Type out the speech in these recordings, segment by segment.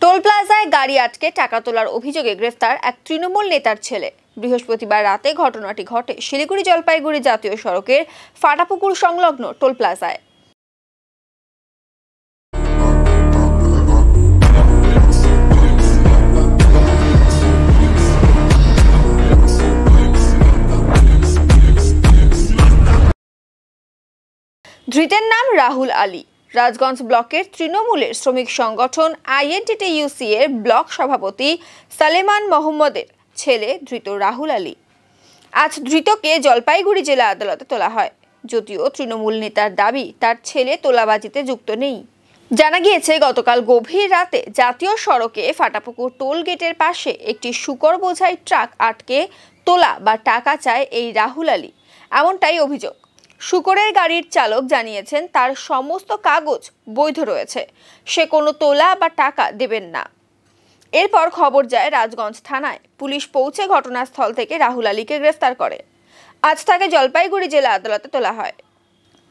Toll প্লাজায় গাড়ি আটকে টাকা তোলার অভিযোগে গ্রেফতার এক তৃণমূল নেতার ছেলে। বৃহস্পতিবার রাতে ঘটনাটি ঘটে শিলিগুড়ি জলপাইগুড়ি জাতীয় সড়কের ফাটাপুকুর সংলগ্ন টোল প্লাজায়। ধৃতের নাম রাহুল আলী। রাজগঞ্জ ব্লকের তৃণমূলের শ্রমিক সংগঠন INTTUC এর ব্লক সভাপতি সালেমান মোহাম্মদের ছেলে ধৃত রাহুল আলী। আজ ধৃতকে জলপাইগুড়ি জেলা আদালতে তোলা হয়। যদিও তৃণমূল নেতার দাবি তার ছেলে তোলাবাজিতে যুক্ত নেই। জানা গিয়েছে, গতকাল গভীর রাতে জাতীয় সড়কে ফাটাপুকুর টোল গেটের পাশে একটি শুকর বোঝাই ট্রাক আটকে তোলা বা টাকা চায় এই রাহুল আলী, এমনটাই অভিযোগ। শুকরের গাড়ির চালক জানিয়েছেন তার সমস্ত কাগজ বৈধ রয়েছে, সে কোনো তোলা বা টাকা দেবেন না। এরপর খবর যায় রাজগঞ্জ থানায়। পুলিশ পৌঁছে ঘটনাস্থল থেকে রাহুল আলীকে গ্রেফতার করে। আজ তাকে জলপাইগুড়ি জেলা আদালতে তোলা হয়।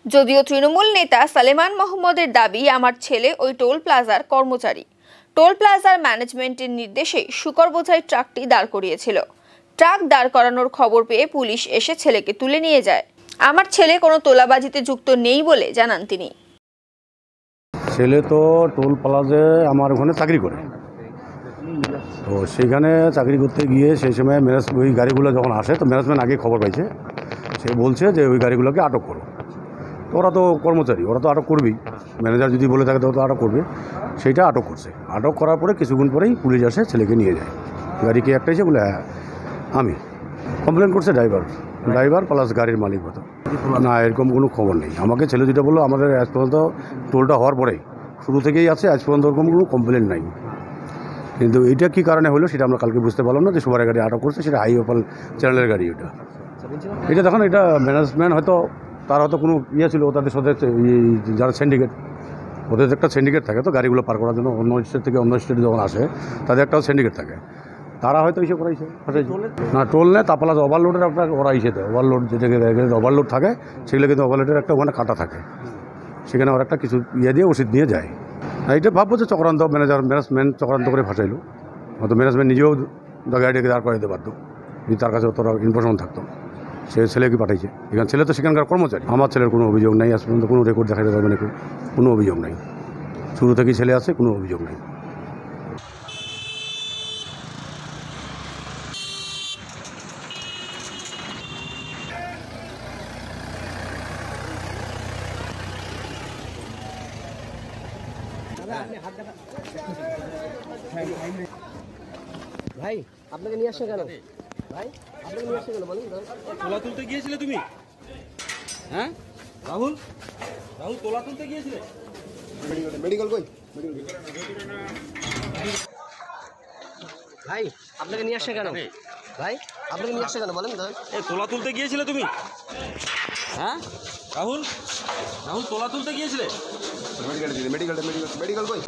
যদিও তৃণমূল নেতা সালেমান মোহাম্মদের দাবি, আমার ছেলে ওই টোল প্লাজার কর্মচারী। টোল প্লাজার ম্যানেজমেন্টের নির্দেশে শুকর বোঝাই ট্রাকটি দাঁড় করিয়েছিল। ট্রাক দাঁড় করানোর খবর পেয়ে পুলিশ এসে ছেলেকে তুলে নিয়ে যায়। আমার ছেলে কোনো তোলাবাজিতে যুক্ত নেই বলে জানান তিনি। ছেলে তো টোল প্লাজায় আমার ওখানে চাকরি করে, তো সেখানে চাকরি করতে গিয়ে সেই সময় ওই গাড়িগুলো যখন আসে তো ম্যানেজমেন্ট আগে খবর পাইছে, সে বলছে যে ওই গাড়িগুলোকে আটক করো। তো ওরা তো কর্মচারী, ওরা তো আটক করবেই, ম্যানেজার যদি বলে থাকে তো আটক করবে। সেইটা আটক করছে। আটক করার পরে কিছুক্ষণ পরেই পুলিশ আসে, ছেলেকে নিয়ে যায়। গাড়ি কে একটা এসে বলে হ্যাঁ আমি। কমপ্লেন করছে ড্রাইভার প্লাস গাড়ির মালিক হতো না, এরকম কোনো খবর নেই। আমাকে ছেলে যেটা বললো, আমাদের আজ পর্যন্ত টোলটা হওয়ার পরেই শুরু থেকেই আছে, আজ পর্যন্ত ওরকম কোনো কমপ্লেন নাই। কিন্তু এইটা কী কারণে হলো সেটা আমরা কালকে বুঝতে পারলাম না। যে সুপারের গাড়ি আটক করছে, সেটা হাইওয়ে চ্যানেলের গাড়ি। এটা দেখুন, এটা ম্যানেজমেন্ট হয়তো তার হয়তো কোনো ইয়ে ছিল, তাদের সাথে যারা সিন্ডিকেট, ওদের একটা সিন্ডিকেট থাকে তো গাড়িগুলো পার করার জন্য। অন্য স্টেট থেকে অন্য স্টেটে যখন আসে তাদের একটা সিন্ডিকেট থাকে, তারা হয়তো এসে করাইছে। না টোল নেই, তা প্লাস ওভারলোডের একটা ওরা এসে দেয়। ওভারলোড যেটাকে ওভারলোড থাকে সেগুলো কিন্তু ওভারলোডের একটা ওখানে কাটা থাকে, সেখানে ওরা একটা কিছু ইয়ে দিয়ে ওষুধ নিয়ে যায়। এইটা ভাববো যে চক্রান্ত, ম্যানেজমেন্ট চক্রান্ত করে ফাঁসাইলো। হয়তো ম্যানেজমেন্ট নিজেও গাড়িটাকে দাঁড় করাইতে পারতো যদি তার কাছে অতটা ইনফরমেশন থাকতো। সে ছেলেকে পাঠাইছে। এখানে ছেলে তো সেখানকার কর্মচারী। আমার ছেলের কোনো অভিযোগ নাই, আজ পর্যন্ত কোনো রেকর্ড দেখাতে পারবে না, কোনো অভিযোগ নাই। শুরু থেকেই ছেলে আছে, কোনো অভিযোগ নেই। ভাই আপনাকে নিয়ে আসছে কেন? ভাই আপনাকে নিয়ে আসছে কেন বলুন? তোলা তুলতে গিয়েছিলে তুমি? হ্যাঁ রাহুল, তোলা তুলতে গিয়েছিলে? মেডিকেল কই? ভাই আপনাকে নিয়ে আসছে কেন? ভাই আপনাকে নিয়ে আসছে কেন বলেন? তোলা তুলতে গিয়েছিলে তুমি? হ্যাঁ রাহুল, তোলা তুলতে গিয়েছিলে? মেডিকেল কই?